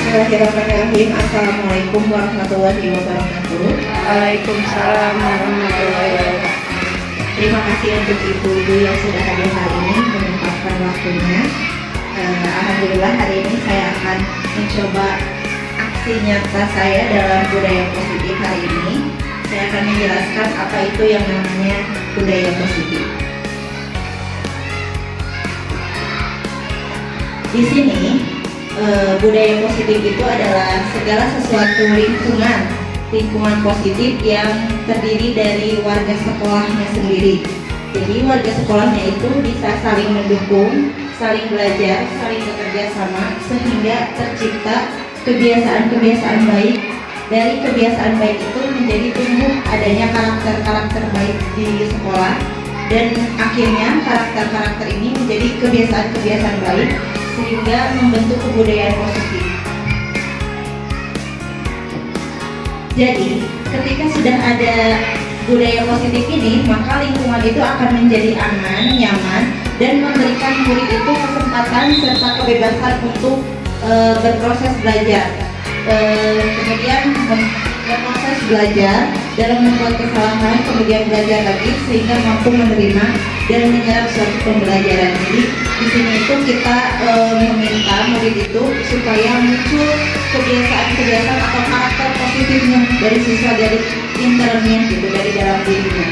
Bismillahirrahmanirrahim. Assalamualaikum warahmatullahi wabarakatuh. Waalaikumsalam warahmatullahi wabarakatuh. Terima kasih untuk ibu-ibu yang sudah hadir hari ini menyempatkan waktunya. Alhamdulillah hari ini saya akan mencoba aksi nyata saya dalam budaya positif hari ini. Saya akan menjelaskan apa itu yang namanya budaya positif. Di sini budaya positif itu adalah segala sesuatu lingkungan positif yang terdiri dari warga sekolahnya sendiri. Jadi warga sekolahnya itu bisa saling mendukung, saling belajar, saling bekerja sama sehingga tercipta kebiasaan-kebiasaan baik. Dari kebiasaan baik itu menjadi tumbuh adanya karakter-karakter baik di sekolah, dan akhirnya karakter-karakter ini menjadi kebiasaan-kebiasaan baik sehingga membentuk kebudayaan positif. Jadi, ketika sudah ada budaya positif ini, maka lingkungan itu akan menjadi aman, nyaman, dan memberikan murid itu kesempatan serta kebebasan untuk berproses belajar. Kemudian berproses belajar dalam membuat kesalahan, kemudian belajar lagi sehingga mampu menerima dan menyerap suatu pembelajaran. Jadi di sini itu kita meminta murid itu supaya muncul kebiasaan-kebiasaan atau karakter positifnya dari siswa, dari internalnya gitu, dari dalam dirinya.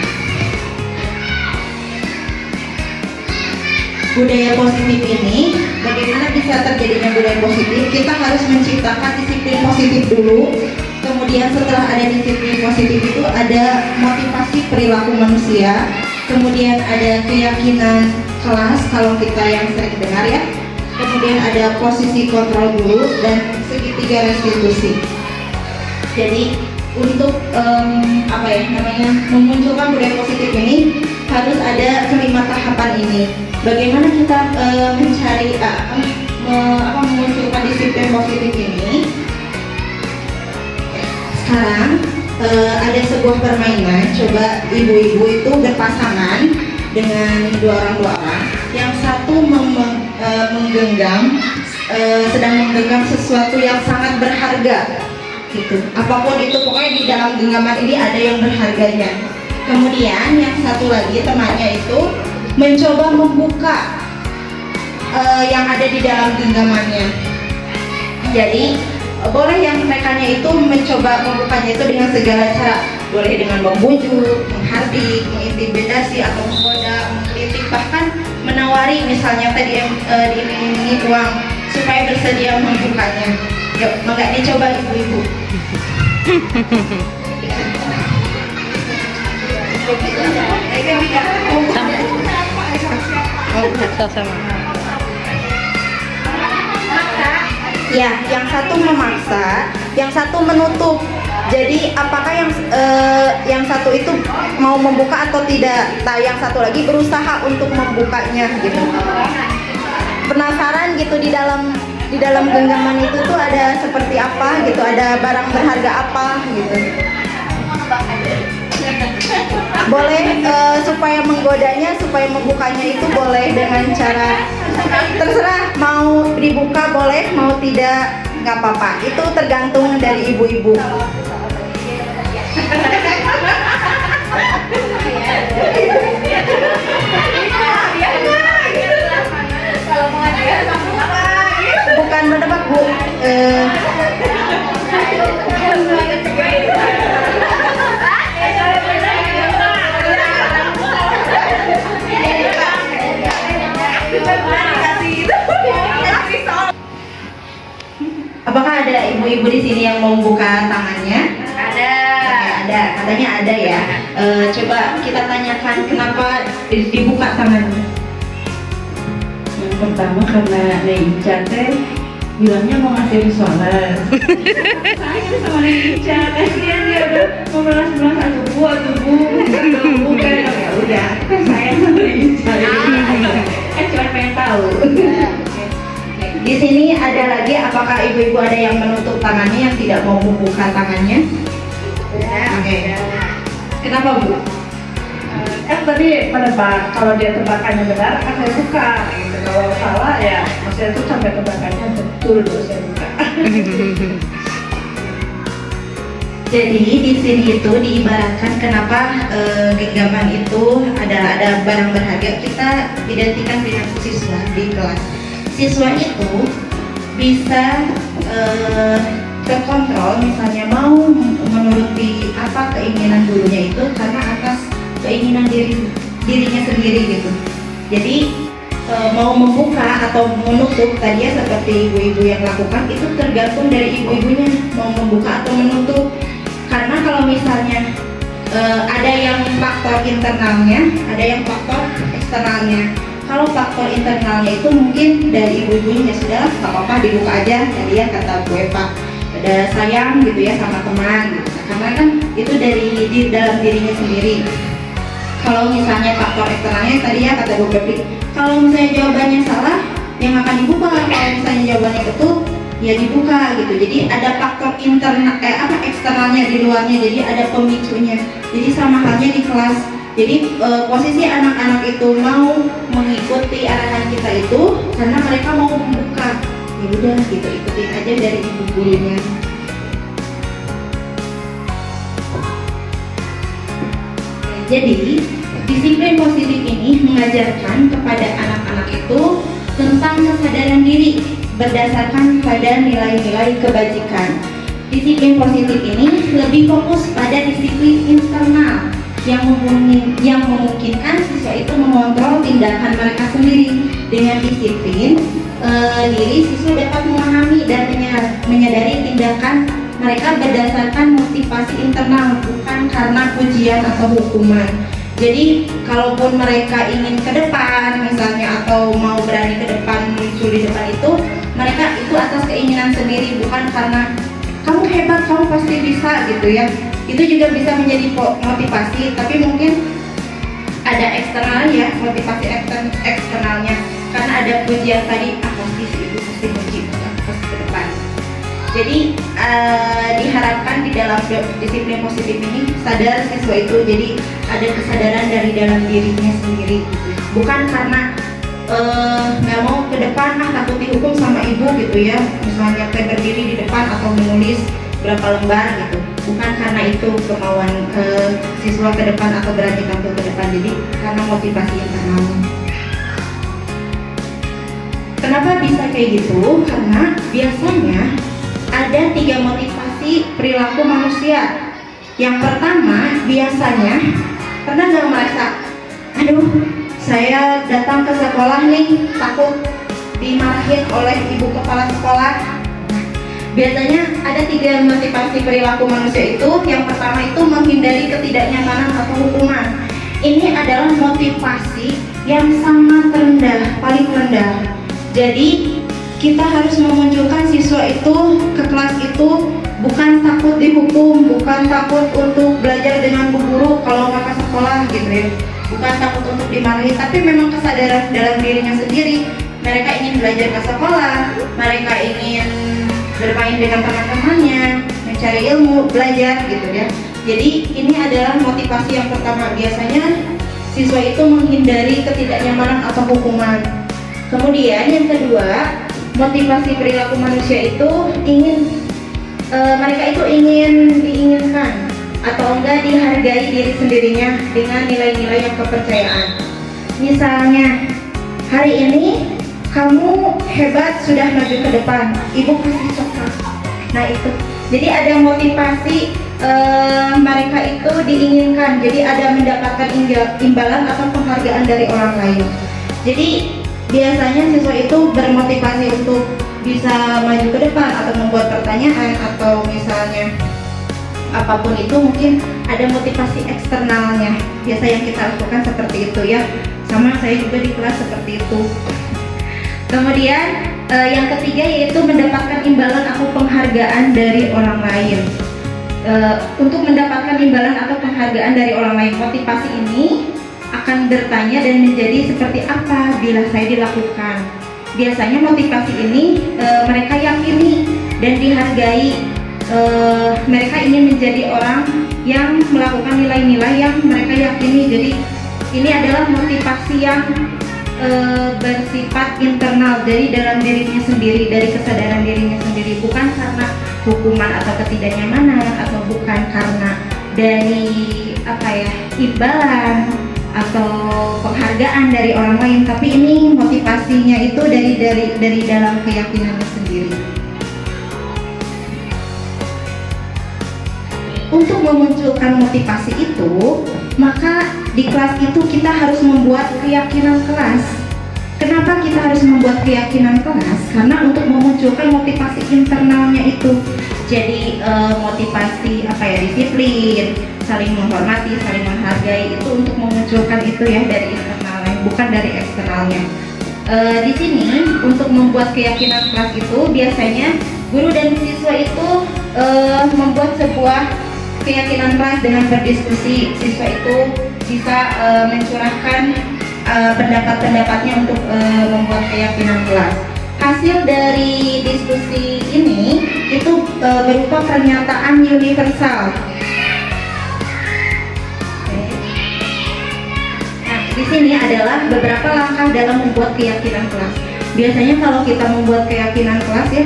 Budaya positif ini, bagaimana bisa terjadinya budaya positif? Kita harus menciptakan disiplin positif dulu. Kemudian setelah ada disiplin positif itu ada motivasi perilaku manusia. Kemudian ada keyakinan kelas kalau kita yang sering dengar ya. Kemudian ada posisi kontrol guru dan segitiga restitusi. Jadi untuk memunculkan budaya positif ini harus ada kelima tahapan ini. Bagaimana kita memunculkan disiplin positif ini? Sekarang ada sebuah permainan. Coba ibu-ibu itu berpasangan dengan dua orang. Yang satu sedang menggenggam sesuatu yang sangat berharga. Gitu. Apapun itu, pokoknya di dalam genggaman ini ada yang berharganya. Kemudian yang satu lagi temannya itu mencoba membuka yang ada di dalam genggamannya. Jadi boleh yang rekannya itu mencoba membukanya itu dengan segala cara. Boleh dengan membujuk, menghardik, mengintimidasi atau menggoda, mengkritik, bahkan menawari, misalnya tadi diiming-imingi uang supaya bersedia membukanya. Yuk, maka dicoba ibu-ibu. Ya, yang satu memaksa, yang satu menutup. Jadi apakah yang satu itu mau membuka atau tidak? Nah, yang satu lagi berusaha untuk membukanya gitu. Penasaran gitu di dalam genggaman itu tuh ada seperti apa gitu, ada barang berharga apa gitu. Boleh supaya menggodanya, supaya membukanya itu boleh dengan cara terserah, mau dibuka boleh, mau tidak nggak apa-apa. Itu tergantung dari ibu-ibu. Bukan menebak Bu. Apakah ada ibu-ibu di sini yang mau buka tangannya? Ada. Ada, katanya ada ya. Coba kita tanyakan kenapa dibuka tangannya. Yang pertama karena Neica teh bilangnya mau ngasih risoles. Sayang sama Neica, kasihan dia udah mau melas-melas atuh bu kan ya udah, kan sayang sama Neica. Kan cuma pengen tahu. Di sini ada lagi, apakah ibu-ibu ada yang menutup tangannya, yang tidak mau membuka tangannya? Oke. Kenapa Bu? Kan tadi menebak, kalau dia tebakannya benar akan saya buka gitu. Kalau salah ya maksudnya itu sampai tebakannya betul saya buka. Jadi di sini itu diibaratkan kenapa genggaman itu ada barang berharga, kita identikan dengan siswa di kelas. Siswa itu bisa terkontrol, misalnya mau menuruti apa keinginan gurunya itu karena atas keinginan dirinya sendiri gitu. Jadi mau membuka atau menutup tadi ya seperti ibu-ibu yang lakukan itu tergantung dari ibu-ibunya mau membuka atau menutup. Karena kalau misalnya ada yang faktor internalnya, ada yang faktor eksternalnya. Kalau faktor internalnya itu mungkin dari ibu-ibunya ya sudah, nggak apa-apa dibuka aja. Tadi ya kata Bu Eva, ada sayang gitu ya sama teman. Gitu. Karena kan itu dari di dalam dirinya sendiri. Kalau misalnya faktor eksternalnya tadi ya kata Bu Febri, kalau misalnya jawabannya salah, yang akan dibuka. Kalau misalnya jawabannya betul, ya dibuka gitu. Jadi ada faktor internal eksternalnya di luarnya, jadi ada pemicunya. Jadi sama halnya di kelas. Jadi posisi anak-anak itu mau mengikuti arahan kita itu karena mereka mau membuka. Ya udah gitu, ikutin aja dari ibu gurunya. Jadi disiplin positif ini mengajarkan kepada anak-anak itu tentang kesadaran diri berdasarkan pada nilai-nilai kebajikan. Disiplin positif ini lebih fokus pada disiplin internal yang memungkinkan siswa itu mengontrol tindakan mereka sendiri. Dengan disiplin diri, siswa dapat memahami dan menyadari tindakan mereka berdasarkan motivasi internal, bukan karena pujian atau hukuman. Jadi kalaupun mereka ingin ke depan misalnya atau mau berani ke depan, muncul di depan itu, mereka itu atas keinginan sendiri, bukan karena kamu hebat, kamu pasti bisa gitu ya. Itu juga bisa menjadi motivasi, tapi mungkin ada eksternalnya, motivasi eksternalnya, karena ada pujian tadi, pasti si ibu pasti muji, pasti ke depan. Jadi diharapkan di dalam disiplin positif ini sadar siswa itu, jadi ada kesadaran dari dalam dirinya sendiri, bukan karena nggak mau ke depan, takut dihukum sama ibu gitu ya, misalnya kayak berdiri di depan atau menulis berapa lembar gitu, bukan karena itu kemauan siswa ke depan atau berani tampil ke depan, jadi karena motivasi internalnya. Kenapa bisa kayak gitu? Karena biasanya ada 3 motivasi perilaku manusia. Yang pertama, biasanya pernah nggak merasa, aduh saya datang ke sekolah nih takut dimarahin oleh ibu kepala sekolah. Biasanya ada 3 motivasi perilaku manusia itu. Yang pertama itu menghindari ketidaknyamanan atau hukuman. Ini adalah motivasi yang sangat rendah, paling rendah. Jadi kita harus memunculkan siswa itu ke kelas itu bukan takut dihukum, bukan takut untuk belajar dengan bu guru kalau nggak ke sekolah gitu ya, bukan takut untuk dimarahi, tapi memang kesadaran dalam dirinya sendiri. Mereka ingin belajar ke sekolah, mereka ingin bermain dengan teman-temannya, mencari ilmu, belajar gitu ya. Jadi ini adalah motivasi yang pertama. Biasanya siswa itu menghindari ketidaknyamanan atau hukuman. Kemudian yang kedua, motivasi perilaku manusia itu mereka itu ingin diinginkan atau enggak dihargai diri sendirinya dengan nilai-nilai yang kepercayaan. Misalnya, hari ini kamu hebat, sudah maju ke depan, ibu kasih coklat. Nah itu, jadi ada motivasi mereka itu diinginkan, jadi ada mendapatkan imbalan atau penghargaan dari orang lain. Jadi biasanya siswa itu bermotivasi untuk bisa maju ke depan atau membuat pertanyaan atau misalnya apapun itu, mungkin ada motivasi eksternalnya. Biasa yang kita lakukan seperti itu ya, sama saya juga di kelas seperti itu. Kemudian yang ketiga yaitu mendapatkan imbalan atau penghargaan dari orang lain. Untuk mendapatkan imbalan atau penghargaan dari orang lain, motivasi ini akan bertanya dan menjadi seperti apa bila saya dilakukan. Biasanya motivasi ini mereka yakini dan dihargai. Mereka ingin menjadi orang yang melakukan nilai-nilai yang mereka yakini. Jadi ini adalah motivasi yang bersifat internal dari dalam dirinya sendiri, dari kesadaran dirinya sendiri, bukan karena hukuman atau ketidaknyamanan, atau bukan karena dari imbalan atau penghargaan dari orang lain, tapi ini motivasinya itu dari dalam keyakinannya sendiri. Untuk memunculkan motivasi itu, maka di kelas itu kita harus membuat keyakinan kelas. Kenapa kita harus membuat keyakinan kelas? Karena untuk memunculkan motivasi internalnya itu. Jadi motivasi disiplin, saling menghormati, saling menghargai, itu untuk memunculkan itu ya dari internalnya, bukan dari eksternalnya. Di sini untuk membuat keyakinan kelas itu biasanya guru dan siswa itu membuat sebuah keyakinan kelas dengan berdiskusi. Siswa itu bisa mencurahkan pendapat-pendapatnya untuk membuat keyakinan kelas. Hasil dari diskusi ini itu berupa pernyataan universal. Nah, di sini adalah beberapa langkah dalam membuat keyakinan kelas. Biasanya kalau kita membuat keyakinan kelas ya,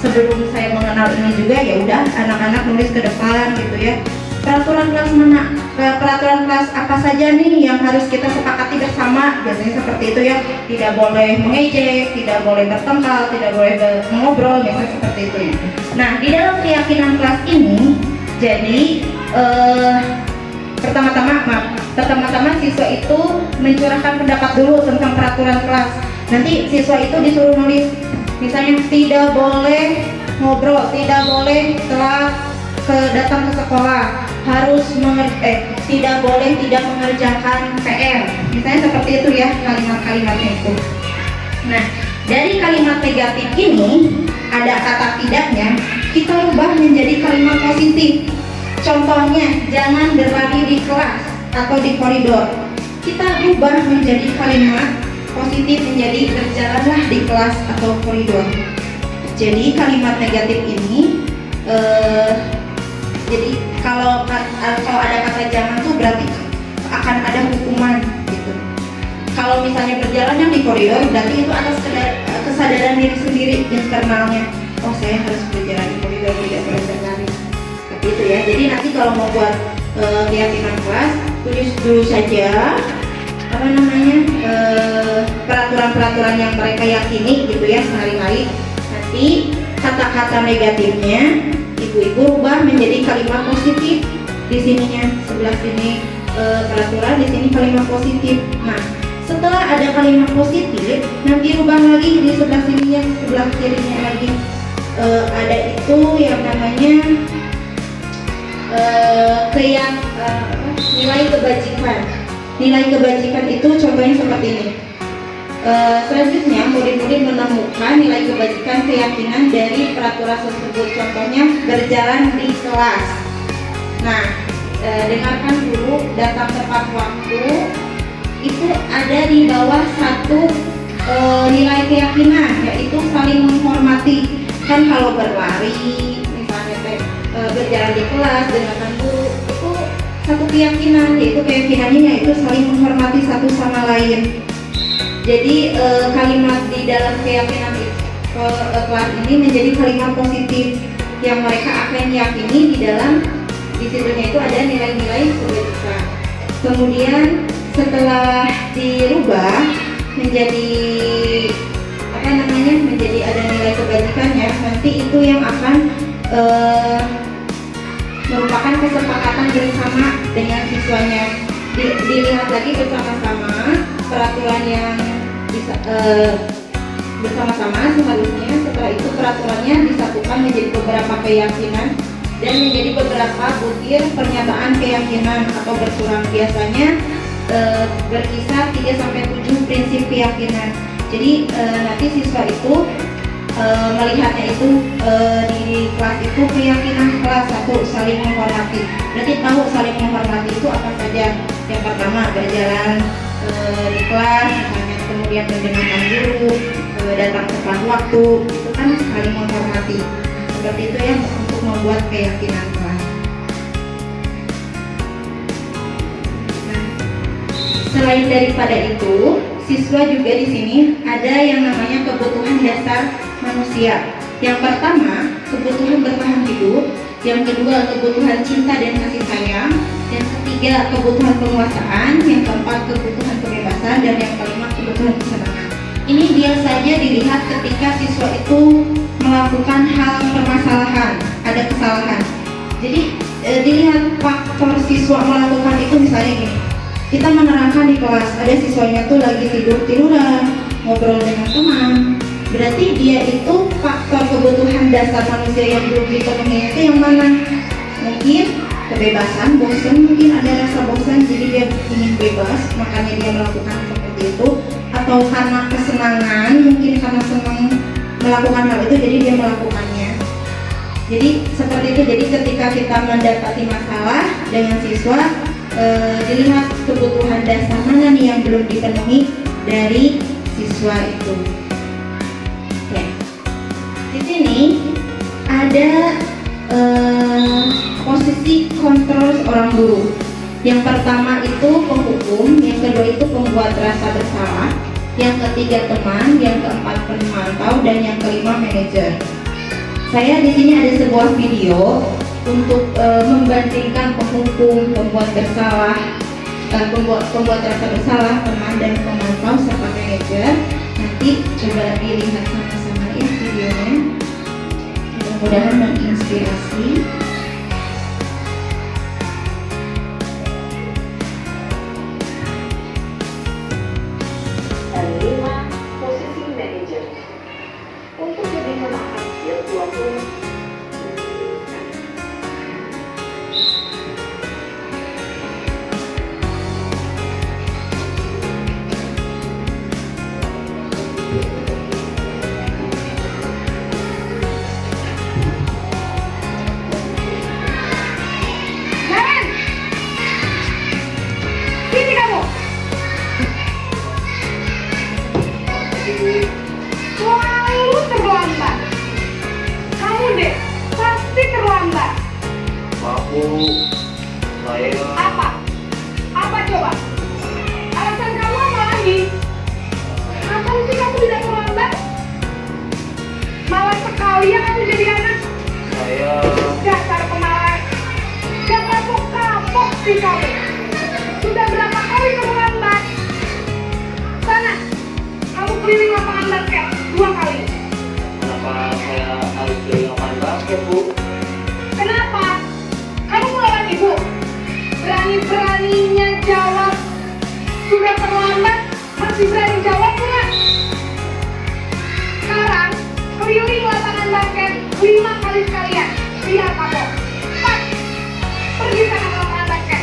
sebelum saya mengenal ini juga ya udah anak-anak nulis ke depan gitu ya. Peraturan kelas mana? Peraturan kelas apa saja nih yang harus kita sepakati bersama? Biasanya seperti itu ya. Tidak boleh mengejek, tidak boleh bertengkar, tidak boleh mengobrol, biasanya seperti itu ya. Nah, di dalam keyakinan kelas ini, jadi pertama-tama siswa itu mencurahkan pendapat dulu tentang peraturan kelas. Nanti siswa itu disuruh nulis, misalnya tidak boleh ngobrol, tidak boleh telat datang ke sekolah, harus tidak boleh tidak mengerjakan PR, misalnya seperti itu ya kalimat-kalimatnya itu. Nah, dari kalimat negatif ini ada kata tidaknya, kita rubah menjadi kalimat positif. Contohnya, jangan berlari di kelas atau di koridor. Kita rubah menjadi kalimat positif menjadi berjalanlah di kelas atau koridor. Jadi kalimat negatif ini jadi kalau ada kata jangan tuh berarti akan ada hukuman gitu. Kalau misalnya berjalan yang di koridor, berarti itu atas kesadaran diri sendiri internalnya. Oh, saya harus berjalan di koridor, tidak boleh berlari. Seperti itu ya. Jadi nanti kalau mau buat keyakinan kelas, tulis dulu saja peraturan-peraturan yang mereka yakini gitu ya sehari-hari. Nanti kata-kata negatifnya ibu-ibu rubah menjadi kalimat positif. Di sininya sebelah sini peraturan, di sini kalimat positif. Nah, setelah ada kalimat positif, nanti rubah lagi di sebelah sininya, sebelah kirinya lagi ada itu yang namanya nilai kebajikan. Nilai kebajikan itu contohnya seperti ini. Selanjutnya murid-murid menemukan nilai kebajikan keyakinan dari peraturan tersebut. Contohnya berjalan di kelas. Nah, dengarkan dulu, datang tepat waktu itu ada di bawah satu nilai keyakinan, yaitu saling menghormati. Kan kalau berlari misalnya berjalan di kelas, dengarkan dulu, itu satu keyakinan, yaitu keyakinannya yaitu saling menghormati satu sama lain. Jadi kalimat di dalam keyakinan kelas ini menjadi kalimat positif yang mereka akan yakini di dalam situnya itu ada nilai-nilai kebajikan. Kemudian setelah dirubah menjadi menjadi ada nilai kebajikannya, nanti itu yang akan merupakan kesepakatan bersama dengan siswanya. Dilihat lagi bersama-sama peraturan yang bersama-sama seharusnya. Setelah itu peraturannya disatukan menjadi beberapa keyakinan dan menjadi beberapa butir pernyataan keyakinan atau berkurang, biasanya berkisar 3-7 prinsip keyakinan. Jadi nanti siswa itu melihatnya itu di kelas itu keyakinan kelas 1 saling menghormati. Berarti tahu saling menghormati itu apa saja. Yang pertama berjalan di kelas, misalnya, kemudian mendengarkan guru, datang tepat waktu, itu kan saling menghormati. Seperti itu ya untuk membuat keyakinan kelas. Nah, selain daripada itu, siswa juga di sini ada yang namanya kebutuhan dasar manusia. Yang pertama, kebutuhan bertahan hidup. Yang kedua, kebutuhan cinta dan kasih sayang. Yang ketiga, kebutuhan penguasaan. Yang keempat, kebutuhan kebebasan. Dan yang kelima, kebutuhan kesenangan. Ini biasanya dilihat ketika siswa itu melakukan hal permasalahan, ada kesalahan. Jadi dilihat faktor siswa melakukan itu, misalnya gini, kita menerangkan di kelas, ada siswanya tuh lagi tiduran, ngobrol dengan teman. Berarti dia itu faktor kebutuhan dasar manusia yang belum dipenuhi itu yang mana? Mungkin kebebasan, bosan, mungkin ada rasa bosan, jadi dia ingin bebas, makanya dia melakukan seperti itu. Atau karena kesenangan, mungkin karena senang melakukan hal itu, jadi dia melakukannya. Jadi seperti itu. Jadi ketika kita mendapati masalah dengan siswa, dilihat kebutuhan dasar mana nih yang belum dipenuhi dari siswa itu. Oke. Di sini ada posisi kontrol seorang guru. Yang pertama itu penghukum, yang kedua itu pembuat rasa bersalah, yang ketiga teman, yang keempat pemantau, dan yang kelima manajer. Saya di sini ada sebuah video untuk membandingkan penghukum, pembuat bersalah, pembuat rasa bersalah, teman, dan pemantau serta manajer. Nanti coba dilihat sama-sama ya videonya. Mudah-mudahan menginspirasi. Posisi manajer. Untuk lebih memahami suatu selalu terlambat. Kamu deh pasti terlambat. Aku saya Apa? Apa coba? Alasan kamu apa lagi? Kapan sih kamu tidak terlambat? Malas sekali ya kamu jadi anak. saya Dasar pemalas. Gak kapok-kapok sih kamu. Sudah berapa kali kamu lambat? Sana, kamu keliling lapangan basket 2 kali. kenapa saya harus beli lapangan basket, Bu? Kenapa? Kamu melawan ibu? Berani-beraninya jawab. Sudah terlambat, masih berani jawab nggak? Sekarang, keliling lapangan basket 5 kali sekalian. Lihat kamu. Cepat, pergi sana ke lapangan basket.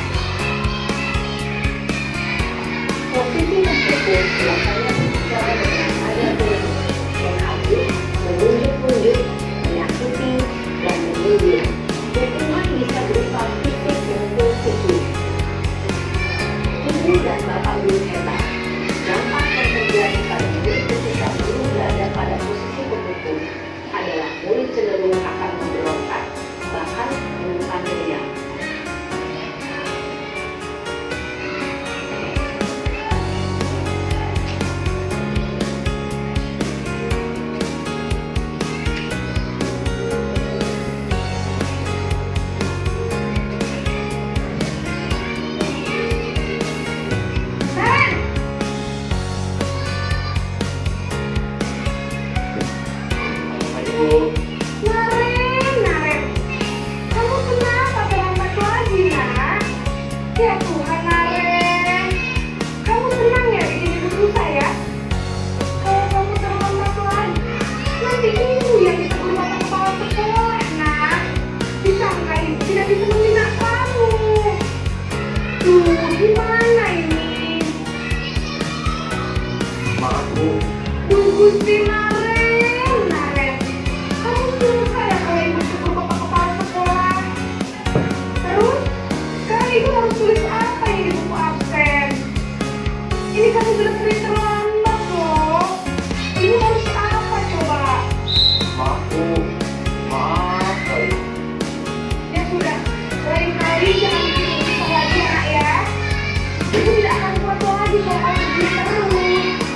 posisi tersebut biasanya berbicara dengan ayat tulis, menghadap, menunjuk-nunjuk, menyakiti, dan menyindir. Hukuman bisa berupa fisik maupun psikis. Ibu dan bapak guru hebat. Dampak yang terjadi pada murid ketika guru berada pada posisi penghukum adalah murid cenderung akan memberontak, bahkan menganiaya. Naren, Ayo, Bu. Naren. Kamu kenapa terlambat lagi, nak? Ya Tuhan, Naren. Kamu senang ya bikin ibu susah ya? Kalau kamu terlambat lagi, nanti ibu yang ditegur sama kepala sekolah, nak. Disangka ibu tidak bisa membina kamu. Duh, gimana ini? Maaf, Bu. Duh, Gusti Naren. Kamu susah ya kalau ibu tegur bapak kepala sekolah. Terus, sekarang ibu harus tulis apa ini di buku absen? Ini kamu sudah sering terlambat loh. Ibu harus apa coba? Maaf, Bu. Maaf sekali. Ya sudah, lain kali jangan bikin susah lagi, anak ya. Ibu tidak akan kuat lagi kalau kamu begini terus.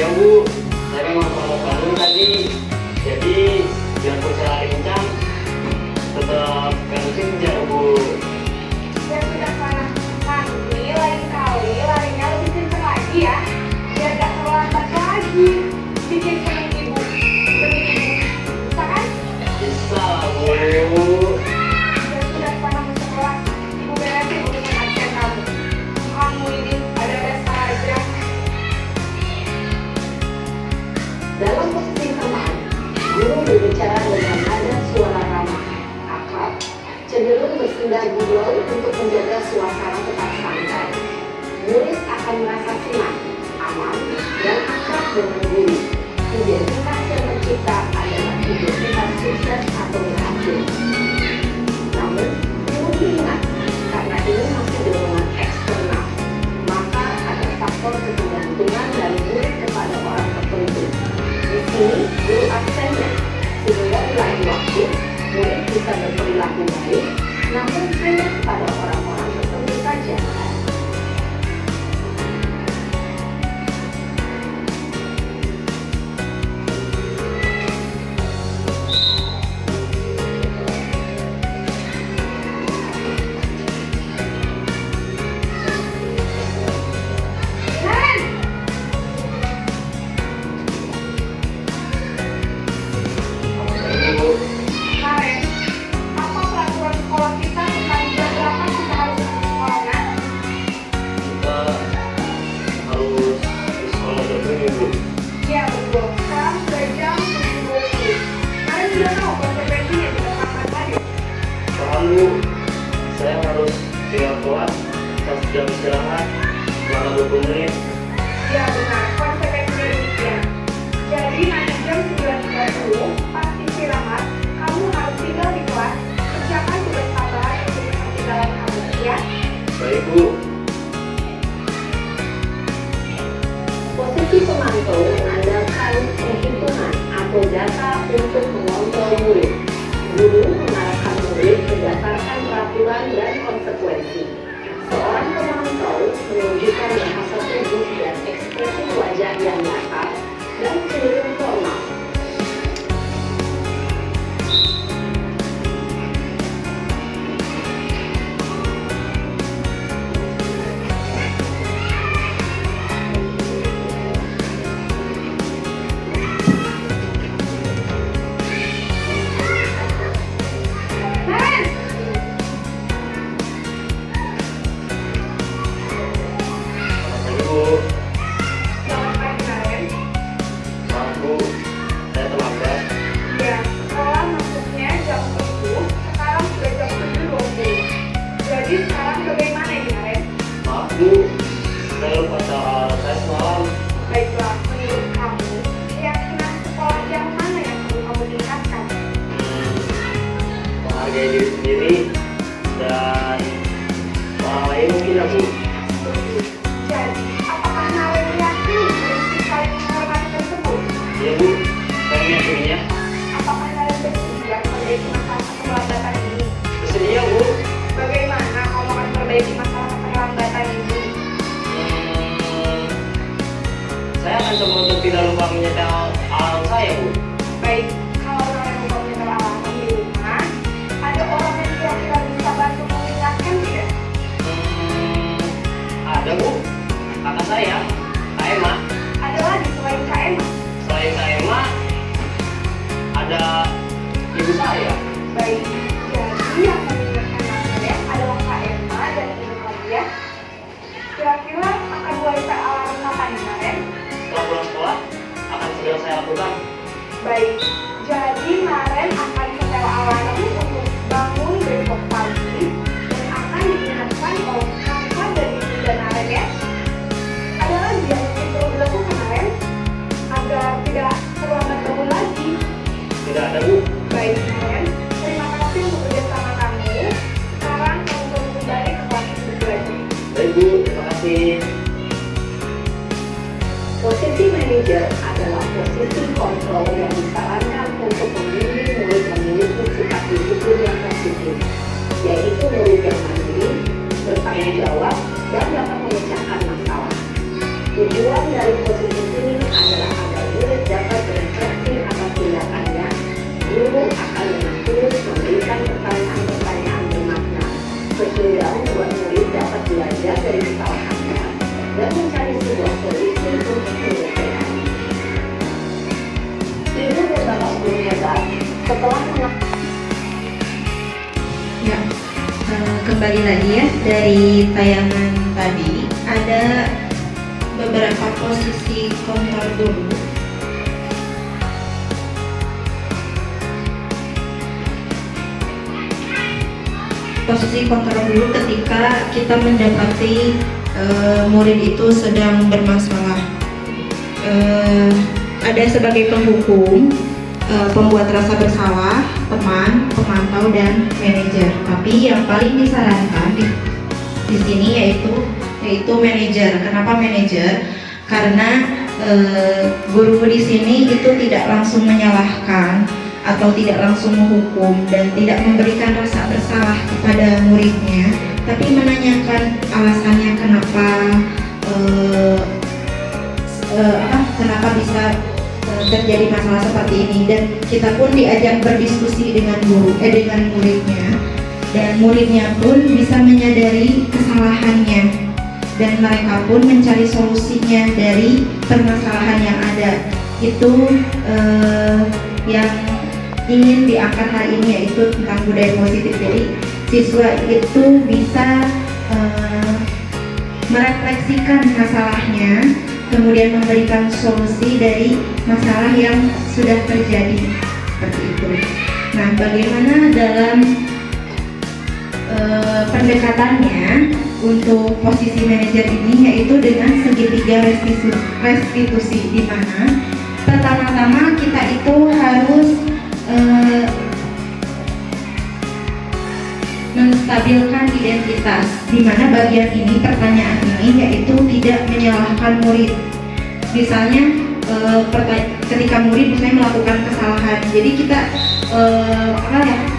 Ya Bu, saya memang mau bangun tadi. Jadi biarpun saya lari kencang, tetap kondusif ya Bu. Ya sudah sana. Nanti lain kali larinya lebih kenceng lagi ya. Biar gak terlambat lagi. Bikin seneng ibu. Seperti ibu. Bisa kan? Bisa lah Bu. Ya sudah sana mau sekolah. Ibu beresin urusan absen kamu. Kamu ini ada saja. Dalam posisi teman, guru berbicara dengan nada suara ramah, akrab, cenderung bersenda gurau untuk menjaga suasana tetap santai. Murid akan merasa senang, aman, dan akrab dengan guru. Identitas yang tercipta adalah identitas sukses atau berhasil. Namun, perlu diingat, karena ini masih dorongan eksternal, maka ada faktor ketergantungan dari murid kepada orang tertentu. Di sini, guru absennya, sehingga di lain waktu, murid bisa berperilaku baik, namun hanya pada orang-orang tertentu saja. Bu, Karen, apa peraturan sekolah kita tentang jam berapa kita harus ke sekolahnya? kita harus di sekolah jam ini Bu. Iya betul, sekarang sudah jam 7.20. Kalian sudah tahu konsekuensinya jika terlambat tadi? Paham Bu, saya harus tinggal kelas pas jam istirahat selama 20 menit. Iya benar, konsekuensinya demikian. Jadi nanti jam 9.30 pas istirahat, kamu harus tinggal di kelas, kerjakan tugas tambahan untuk ketinggalan kamu, ya? Baik Bu. Posisi pemantau mengandalkan perhitungan atau data untuk mengontrol murid. Guru mengarahkan murid berdasarkan peraturan dan konsekuensi. Seorang pemantau menunjukkan bahasa tubuh dan ekspresi wajah yang datar dan cenderung formal. Karen! Baik Bu. Selamat pagi, Karen. Maaf Bu, saya terlambat. Ya, sekolah masuknya jam 7, sekarang sudah jam 7.20. Jadi sekarang bagaimana ini, Karen? Maaf Bu, saya lupa cara saya semalam. Baiklah, menurut kamu, keyakinan sekolah yang mana yang perlu kamu tingkatkan? Menghargai diri sendiri dan orang lain mungkin ya Bu. Jadi, apakah Karen yakin prinsip saling menghormati tersebut? Iya Bu, saya meyakininya. Apakah Karen bersedia memperbaiki masalah keterlambatan ini? Bersedia Bu. Bagaimana kamu akan memperbaiki masalah keterlambatan ini? Saya akan coba untuk tidak lupa menyetel alarm saya Bu. Baik, kalau Karen lupa menyetel alarm di rumah, ada orang yang kira-kira bisa bantu mengingatkan tidak? Ada Bu, kakak saya, Kak Emma. Ada lagi selain Kak Emma? Selain Kak Emma, ada ibu saya. Baik, jadi yang mengingatkan Karen adalah Kak Emma dan ibu kamu ya. Kira-kira akan mulai set alarm kapan nih Karen? Setelah pulang sekolah, akan segera saya lakukan. Baik, jadi Karen akan setel alarm untuk bangun besok pagi dan akan diingatkan oleh kakak dan ibu dan Karen ya. Ada lagi yang mungkin perlu dilakukan Karen agar tidak terlambat bangun lagi. Tidak ada Bu. Baik Karen, terima kasih untuk kerjasama kamu. Sekarang kamu perlu kembali ke kelas untuk belajar. Baik Bu, terima kasih. Posisi manajer adalah posisi kontrol yang disarankan untuk membimbing murid memiliki sifat disiplin yang positif, yaitu murid yang mandiri, bertanggung jawab, dan dapat memecahkan masalah. Tujuan dari posisi ini adalah dari kesalahannya dan mencari sebuah solusi untuk menyelesaikan. Ibu dan bapak guru hebat setelah Ya, kembali lagi ya dari tayangan tadi ada beberapa posisi kontrol dulu. Posisi kontrol dulu ketika kita mendapati murid itu sedang bermasalah. Ada sebagai penghukum, pembuat rasa bersalah, teman, pemantau, dan manajer. Tapi yang paling disarankan di sini yaitu manajer. Kenapa manajer? Karena guru di sini itu tidak langsung menyalahkan atau tidak langsung menghukum dan tidak memberikan rasa bersalah kepada muridnya, tapi menanyakan alasannya kenapa bisa terjadi masalah seperti ini, dan kita pun diajak berdiskusi dengan muridnya, dan muridnya pun bisa menyadari kesalahannya dan mereka pun mencari solusinya dari permasalahan yang ada. Itu yang ingin diangkat hari ini, yaitu tentang budaya positif. Jadi siswa itu bisa merefleksikan masalahnya, kemudian memberikan solusi dari masalah yang sudah terjadi, seperti itu. Nah, bagaimana dalam pendekatannya untuk posisi manajer ini, yaitu dengan segitiga restitusi, di mana pertama-tama kita itu harus menstabilkan identitas, di mana bagian ini, pertanyaan ini, yaitu tidak menyalahkan murid. Misalnya ketika murid misalnya melakukan kesalahan, jadi kita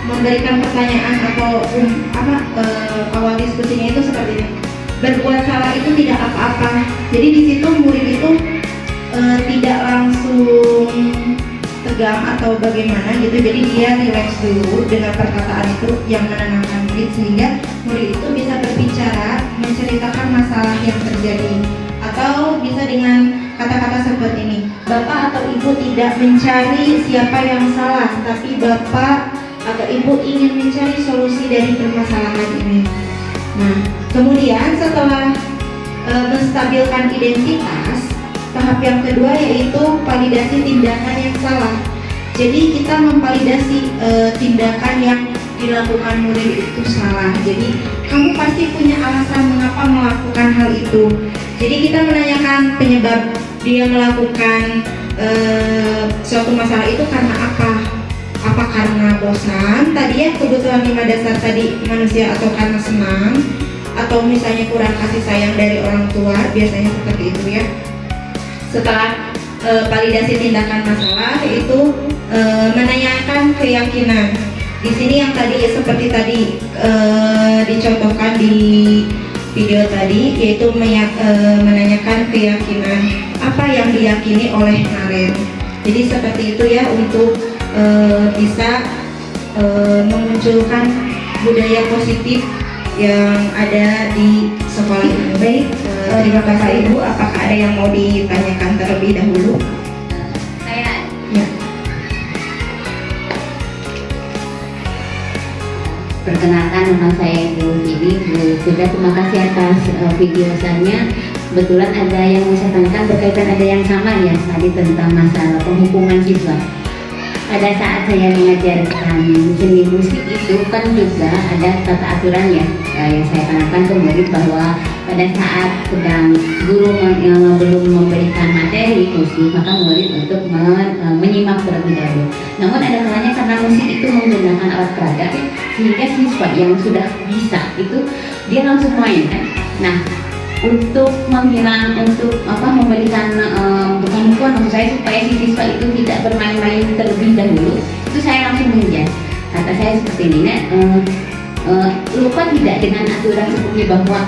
memberikan pertanyaan atau awal diskusinya itu seperti ini: berbuat salah itu tidak apa-apa. Jadi di situ murid itu tidak langsung tegang atau bagaimana gitu, jadi dia relax dulu dengan perkataan itu yang menenangkan murid, sehingga murid itu bisa berbicara, menceritakan masalah yang terjadi. Atau bisa dengan kata-kata seperti ini: Bapak atau Ibu tidak mencari siapa yang salah, tapi Bapak atau Ibu ingin mencari solusi dari permasalahan ini. Nah, kemudian setelah menstabilkan identitas, tahap yang kedua yaitu validasi tindakan yang salah. Jadi kita memvalidasi tindakan yang dilakukan murid itu salah. Jadi kamu pasti punya alasan mengapa melakukan hal itu. Jadi kita menanyakan penyebab dia melakukan suatu masalah itu karena apa? Apa karena bosan tadi ya, kebutuhan 5 dasar tadi manusia, atau karena senang, atau misalnya kurang kasih sayang dari orang tua, biasanya seperti itu ya. Setelah validasi tindakan masalah, itu menanyakan keyakinan. Di sini yang tadi seperti tadi dicontohkan di video tadi, yaitu menanyakan keyakinan, apa yang diyakini oleh Naren. Jadi seperti itu ya, untuk bisa memunculkan budaya positif yang ada di sekolah ini. Baik, terima kasih Ibu. Apakah ada yang mau ditanyakan terlebih dahulu? Saya. Ya. Perkenalkan, nama saya Ibu Fidi. Bu Sudah, terima kasih atas videonya. Kebetulan ada yang mau saya tanyakan berkaitan, ada yang sama ya tadi tentang masalah penghukuman siswa. Pada saat saya mengajarkan seni musik itu kan juga ada tata aturan ya, yang saya tanamkan ke murid, bahwa pada saat sedang guru belum memberikan materi musik, maka murid untuk menyimak terlebih dahulu. Namun ada kalanya karena musik itu menggunakan alat peraga, sehingga siswa yang sudah bisa itu dia langsung main kan. Nah, untuk memberikan bukan hukuman, maksud saya supaya si siswa itu tidak bermain-main terlebih dahulu, itu saya langsung mengejar. Kata saya seperti ini, lupa tidak dengan aturan sebelumnya bahwa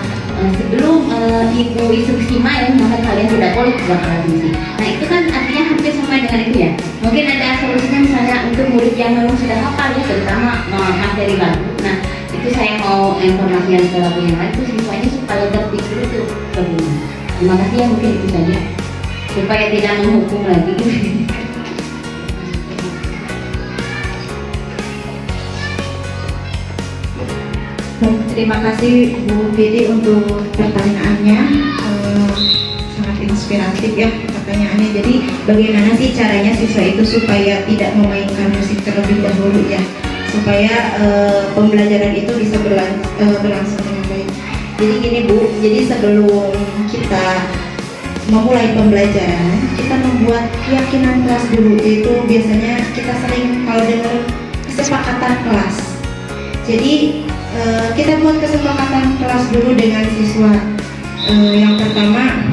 sebelum ibu instruksi main, maka kalian tidak boleh pegang alat musik. Nah, itu kan artinya hampir sama dengan itu ya. Mungkin ada solusinya misalnya untuk murid yang memang sudah hafal ya, terutama materi lagu. Nah, itu saya mau informasikan ke lagu yang lain, itu siswanya kalau terpikir itu bagaimana? Terima kasih ya, mungkin itu saja supaya tidak menghukum lagi. Terima kasih Bu Vidi untuk pertanyaannya. Sangat inspiratif ya pertanyaannya. Jadi bagaimana sih caranya siswa itu supaya tidak memainkan musik terlebih dahulu ya, supaya pembelajaran itu bisa berlangsung dengan baik. Jadi gini Bu, jadi sebelum kita memulai pembelajaran, kita membuat keyakinan kelas dulu. Itu biasanya kita sering kalau dengar kesepakatan kelas. Jadi kita buat kesepakatan kelas dulu dengan siswa. Yang pertama,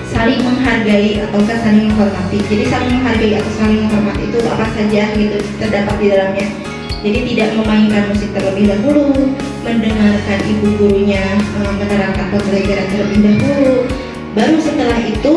saling menghargai atau saling menghormati. Jadi saling menghargai atau saling menghormati itu apa saja gitu terdapat di dalamnya. Jadi tidak memainkan musik terlebih dahulu, mendengarkan ibu gurunya menerangkan pembelajaran terlebih dahulu. Baru setelah itu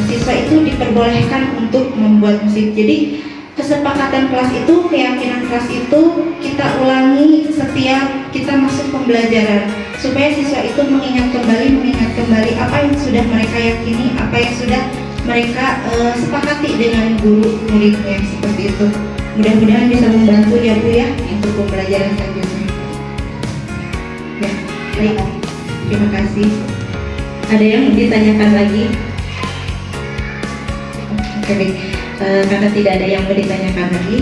siswa itu diperbolehkan untuk membuat musik. Jadi kesepakatan kelas itu, keyakinan kelas itu kita ulangi setiap kita masuk pembelajaran supaya siswa itu mengingat kembali apa yang sudah mereka yakini, apa yang sudah mereka sepakati dengan guru muridnya, seperti itu. Mudah-mudahan bisa membantu ya Bu ya untuk pembelajaran selanjutnya. Ya, baik. Terima kasih. Ada yang ditanyakan lagi? Oke, baik. Karena tidak ada yang mau ditanyakan lagi,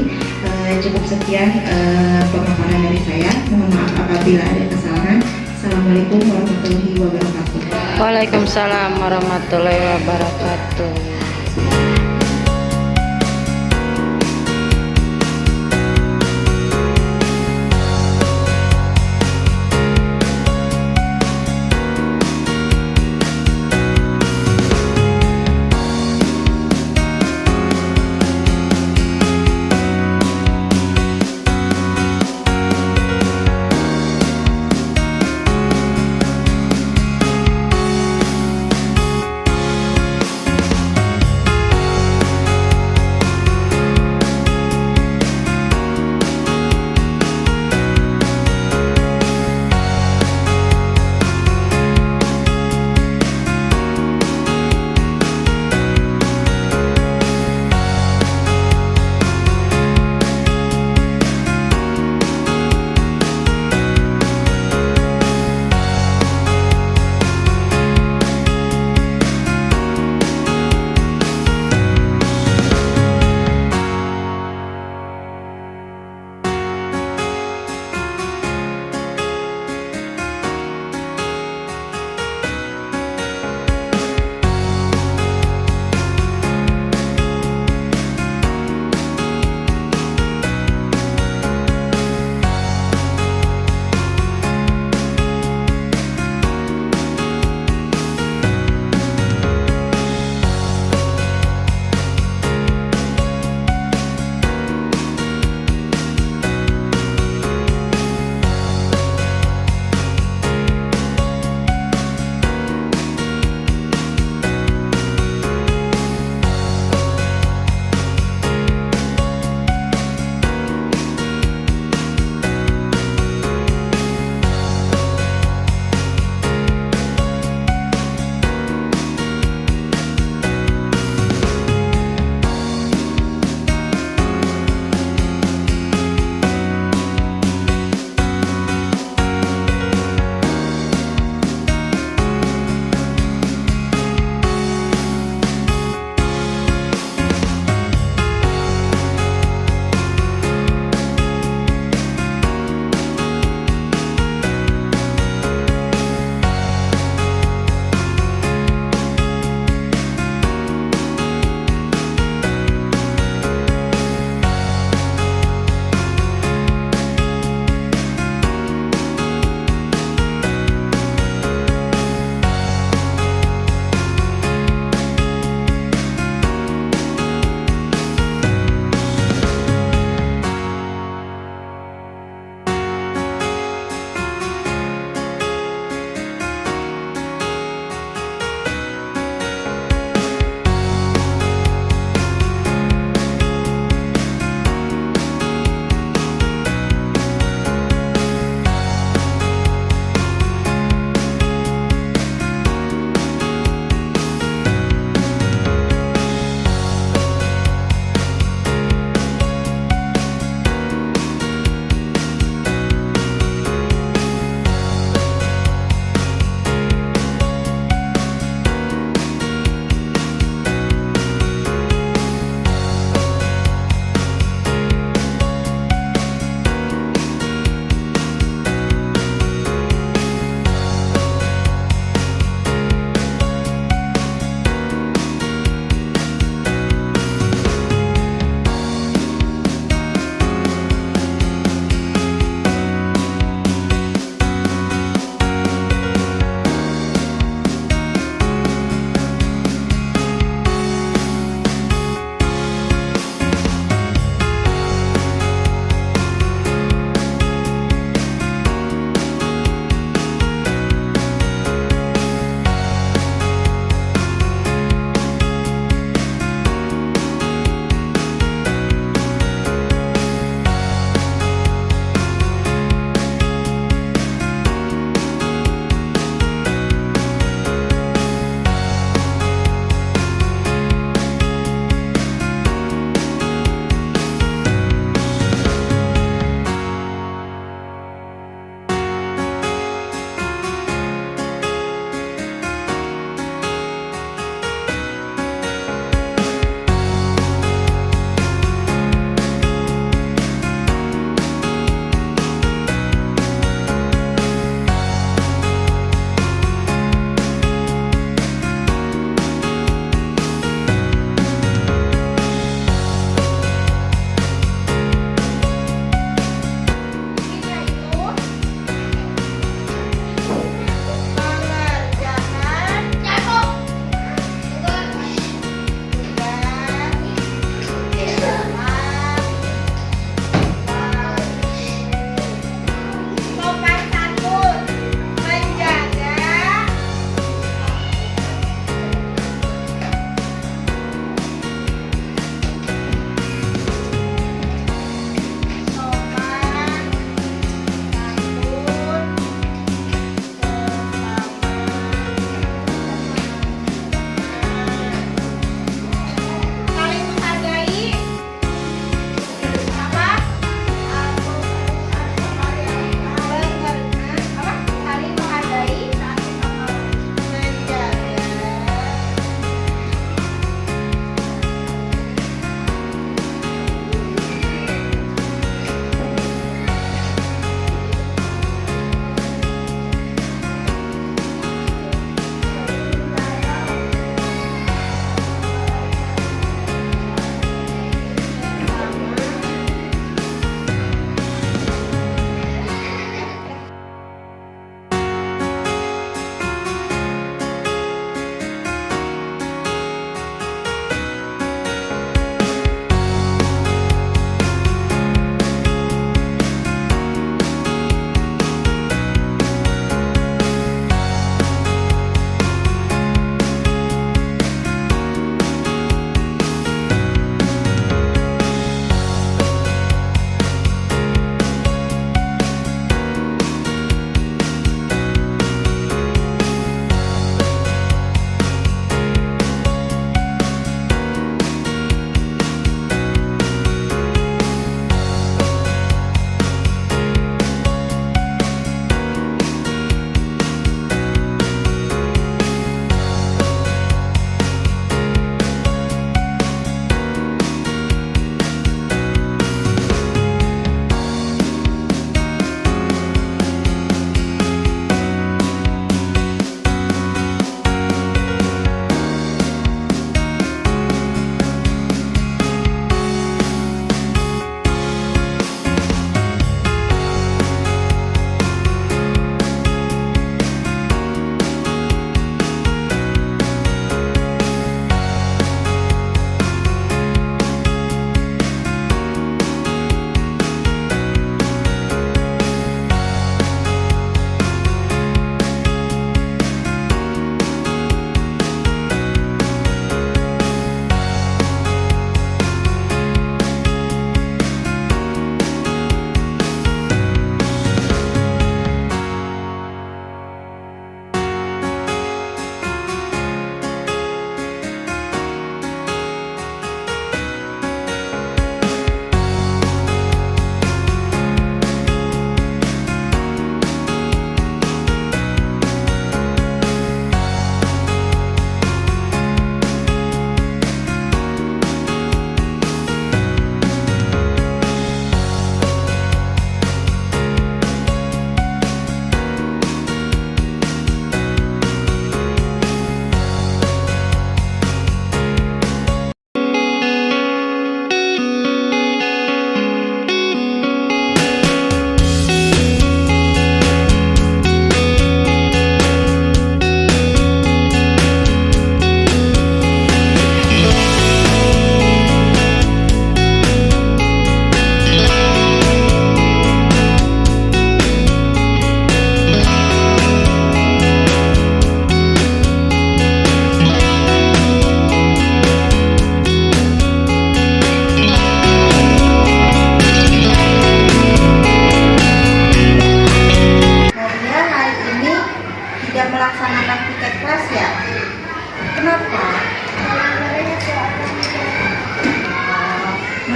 cukup sekian pemaparan dari saya. Mohon maaf apabila ada kesalahan. Assalamualaikum warahmatullahi wabarakatuh. Waalaikumsalam warahmatullahi wabarakatuh.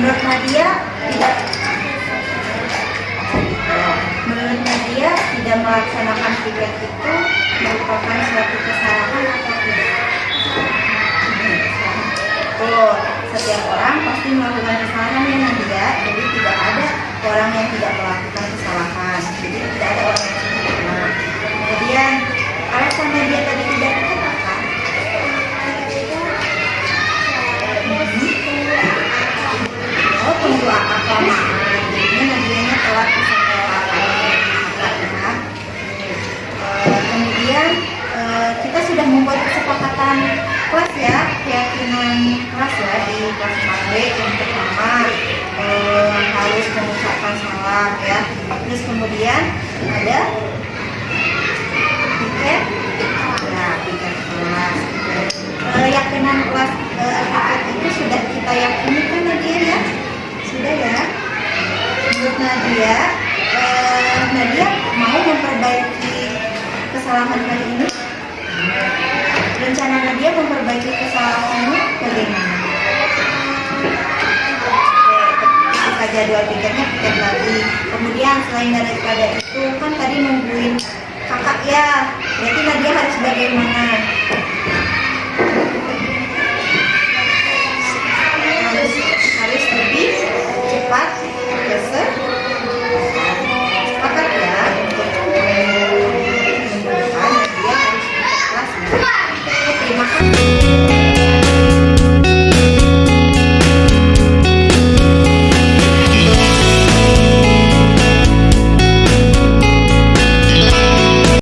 Menurut Nadia tidak melaksanakan tiket itu merupakan suatu kesalahan atau tidak? Oh, setiap orang pasti melakukan kesalahan ya Nadia. Jadi tidak ada orang yang tidak melakukan kesalahan. Jadi tidak ada orang yang sempurna. Kemudian alasan Nadia tadi tidak tiket apa? Oh, tunggu apa kelamaan. Jadinya Nadianya telat ke sekolah. Kemudian kita sudah membuat kesepakatan kelas ya, keyakinan kelas ya di kelas 4B. Yang pertama harus mengucapkan salam ya. Terus kemudian ada tiket, nah tiket kelas. Keyakinan kelas tiket itu sudah kita yakini kan Nadia ya? Sudah ya. Menurut Nadia, Nadia mau memperbaiki kesalahan kali ini. Rencana Nadia memperbaiki kesalahannya bagaimana? Kita jadwal tiketnya tiket lagi. Kemudian selain daripada itu kan tadi nungguin kakak ya. Berarti Nadia harus bagaimana?